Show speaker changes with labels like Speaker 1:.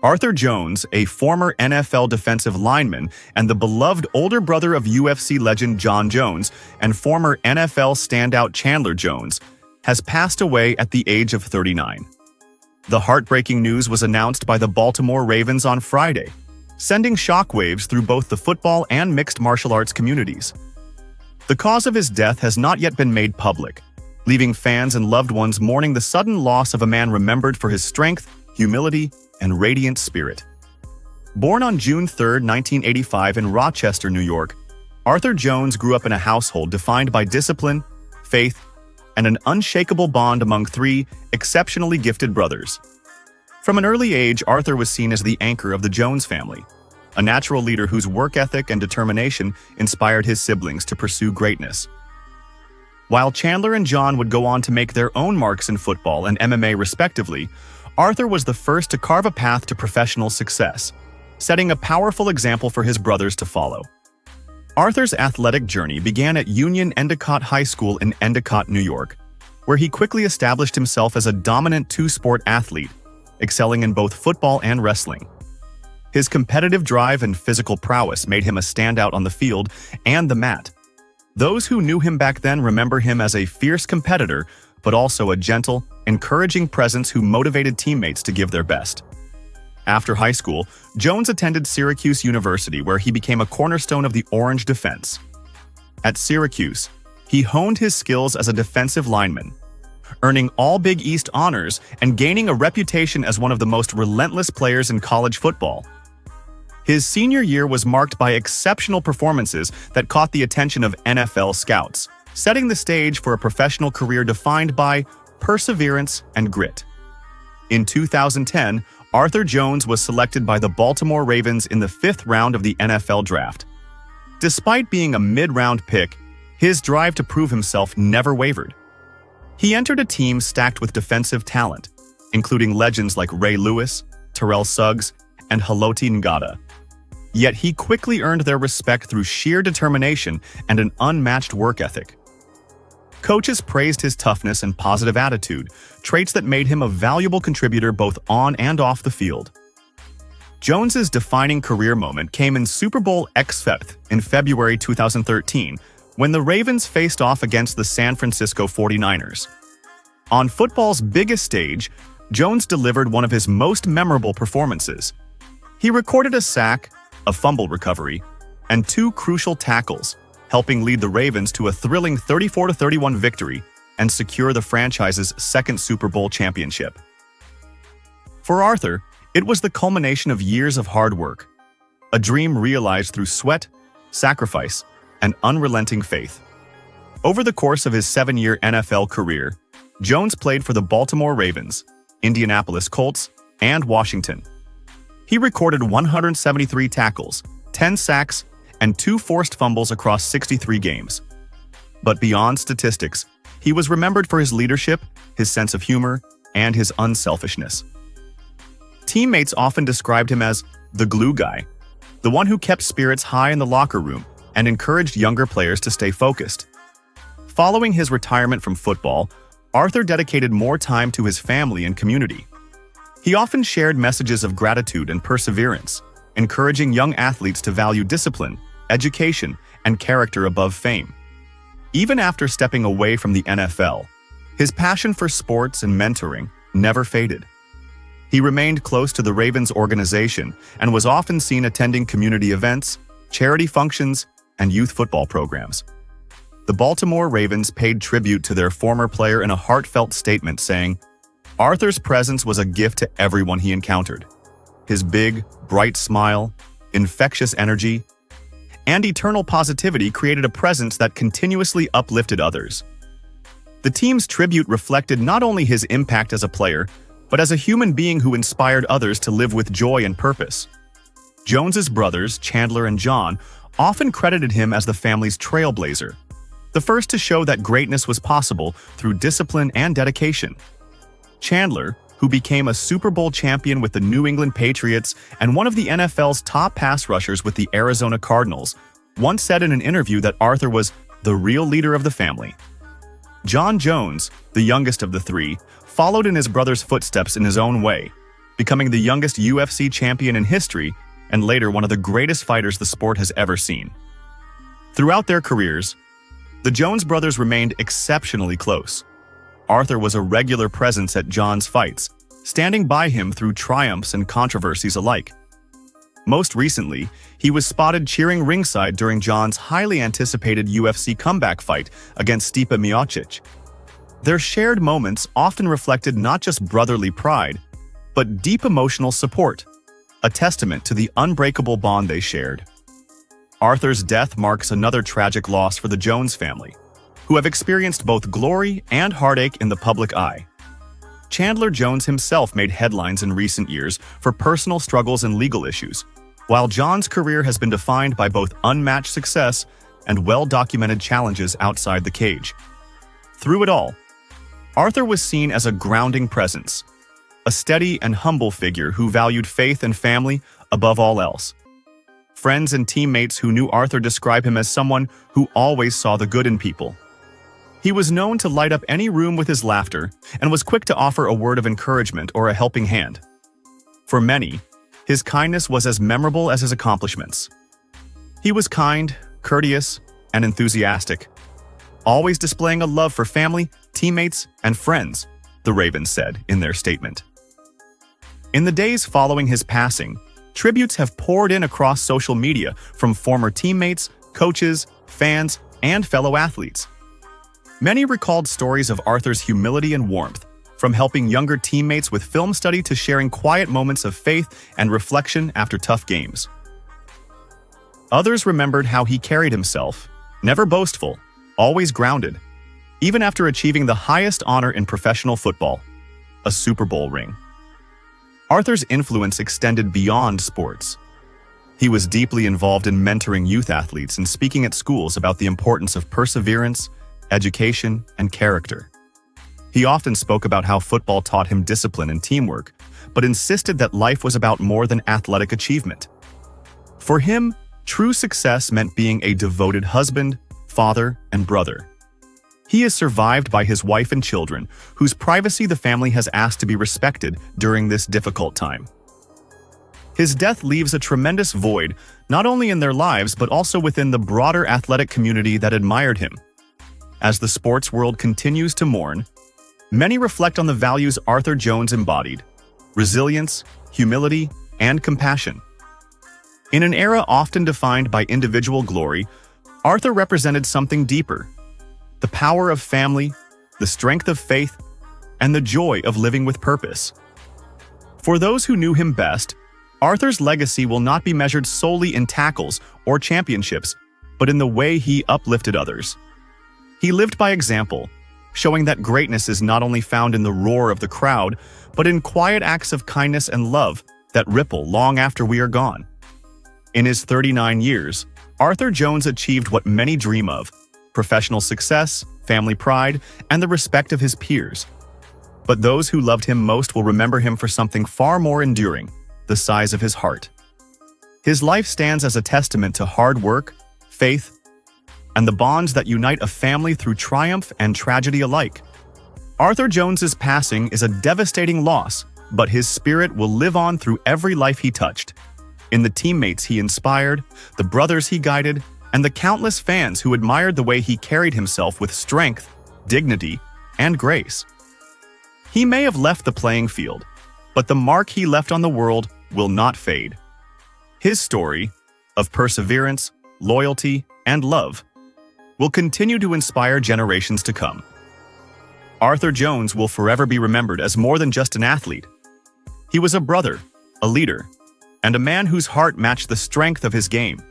Speaker 1: Arthur Jones, a former NFL defensive lineman and the beloved older brother of UFC legend Jon Jones and former NFL standout Chandler Jones, has passed away at the age of 39. The heartbreaking news was announced by the Baltimore Ravens on Friday, sending shockwaves through both the football and mixed martial arts communities. The cause of his death has not yet been made public, leaving fans and loved ones mourning the sudden loss of a man remembered for his strength, humility, and radiant spirit. Born on June 3, 1985 in Rochester, New York, Arthur Jones grew up in a household defined by discipline, faith, and an unshakable bond among three exceptionally gifted brothers. From an early age, Arthur was seen as the anchor of the Jones family, a natural leader whose work ethic and determination inspired his siblings to pursue greatness. While Chandler and Jon would go on to make their own marks in football and MMA respectively, Arthur was the first to carve a path to professional success, setting a powerful example for his brothers to follow. Arthur's athletic journey began at Union Endicott High School in Endicott, New York, where he quickly established himself as a dominant two-sport athlete, excelling in both football and wrestling. His competitive drive and physical prowess made him a standout on the field and the mat. Those who knew him back then remember him as a fierce competitor, but also a gentle, encouraging presence who motivated teammates to give their best. After high school, Jones attended Syracuse University, where he became a cornerstone of the Orange defense. At Syracuse, he honed his skills as a defensive lineman, earning all Big East honors and gaining a reputation as one of the most relentless players in college football. His senior year was marked by exceptional performances that caught the attention of NFL scouts, setting the stage for a professional career defined by perseverance and grit. In 2010, Arthur Jones was selected by the Baltimore Ravens in the 5th round of the NFL draft. Despite being a mid-round pick, his drive to prove himself never wavered. He entered a team stacked with defensive talent, including legends like Ray Lewis, Terrell Suggs, and Haloti Ngata. Yet he quickly earned their respect through sheer determination and an unmatched work ethic. Coaches praised his toughness and positive attitude, traits that made him a valuable contributor both on and off the field. Jones's defining career moment came in Super Bowl XV in February 2013, when the Ravens faced off against the San Francisco 49ers. On football's biggest stage, Jones delivered one of his most memorable performances. He recorded a sack, a fumble recovery, and 2 crucial tackles, helping lead the Ravens to a thrilling 34-31 victory and secure the franchise's 2nd Super Bowl championship. For Arthur, it was the culmination of years of hard work, a dream realized through sweat, sacrifice, and unrelenting faith. Over the course of his 7-year NFL career, Jones played for the Baltimore Ravens, Indianapolis Colts, and Washington. He recorded 173 tackles, 10 sacks, and 2 forced fumbles across 63 games. But beyond statistics, he was remembered for his leadership, his sense of humor, and his unselfishness. Teammates often described him as the glue guy, the one who kept spirits high in the locker room and encouraged younger players to stay focused. Following his retirement from football, Arthur dedicated more time to his family and community. He often shared messages of gratitude and perseverance, encouraging young athletes to value discipline, education, and character above fame. Even after stepping away from the NFL, his passion for sports and mentoring never faded. He remained close to the Ravens organization and was often seen attending community events, charity functions, and youth football programs. The Baltimore Ravens paid tribute to their former player in a heartfelt statement saying, "Arthur's presence was a gift to everyone he encountered. His big, bright smile, infectious energy, and eternal positivity created a presence that continuously uplifted others." The team's tribute reflected not only his impact as a player, but as a human being who inspired others to live with joy and purpose. Jones's brothers, Chandler and Jon, often credited him as the family's trailblazer, the first to show that greatness was possible through discipline and dedication. Chandler, who became a Super Bowl champion with the New England Patriots and one of the NFL's top pass rushers with the Arizona Cardinals, once said in an interview that Arthur was the real leader of the family. Jon Jones, the youngest of the three, followed in his brother's footsteps in his own way, becoming the youngest UFC champion in history and later one of the greatest fighters the sport has ever seen. Throughout their careers, the Jones brothers remained exceptionally close. Arthur was a regular presence at Jon's fights, standing by him through triumphs and controversies alike. Most recently, he was spotted cheering ringside during Jon's highly anticipated UFC comeback fight against Stipe Miocic. Their shared moments often reflected not just brotherly pride, but deep emotional support, a testament to the unbreakable bond they shared. Arthur's death marks another tragic loss for the Jones family, who have experienced both glory and heartache in the public eye. Chandler Jones himself made headlines in recent years for personal struggles and legal issues, while Jon's career has been defined by both unmatched success and well-documented challenges outside the cage. Through it all, Arthur was seen as a grounding presence, a steady and humble figure who valued faith and family above all else. Friends and teammates who knew Arthur describe him as someone who always saw the good in people. He was known to light up any room with his laughter and was quick to offer a word of encouragement or a helping hand. For many, his kindness was as memorable as his accomplishments. He was kind, courteous, and enthusiastic, always displaying a love for family, teammates, and friends, the Ravens said in their statement. In the days following his passing, tributes have poured in across social media from former teammates, coaches, fans, and fellow athletes. Many recalled stories of Arthur's humility and warmth, from helping younger teammates with film study to sharing quiet moments of faith and reflection after tough games. Others remembered how he carried himself, never boastful, always grounded, even after achieving the highest honor in professional football, a Super Bowl ring. Arthur's influence extended beyond sports. He was deeply involved in mentoring youth athletes and speaking at schools about the importance of perseverance, education, and character. He often spoke about how football taught him discipline and teamwork, but insisted that life was about more than athletic achievement. For him, true success meant being a devoted husband, father, and brother. He is survived by his wife and children, whose privacy the family has asked to be respected during this difficult time. His death leaves a tremendous void, not only in their lives but also within the broader athletic community that admired him. As the sports world continues to mourn, many reflect on the values Arthur Jones embodied: resilience, humility, and compassion. In an era often defined by individual glory, Arthur represented something deeper: the power of family, the strength of faith, and the joy of living with purpose. For those who knew him best, Arthur's legacy will not be measured solely in tackles or championships, but in the way he uplifted others. He lived by example, showing that greatness is not only found in the roar of the crowd, but in quiet acts of kindness and love that ripple long after we are gone. In his 39 years, Arthur Jones achieved what many dream of: professional success, family pride, and the respect of his peers. But those who loved him most will remember him for something far more enduring: the size of his heart. His life stands as a testament to hard work, faith, and the bonds that unite a family through triumph and tragedy alike. Arthur Jones's passing is a devastating loss, but his spirit will live on through every life he touched. In the teammates he inspired, the brothers he guided, and the countless fans who admired the way he carried himself with strength, dignity, and grace. He may have left the playing field, but the mark he left on the world will not fade. His story of perseverance, loyalty, and love will continue to inspire generations to come. Arthur Jones will forever be remembered as more than just an athlete. He was a brother, a leader, and a man whose heart matched the strength of his game.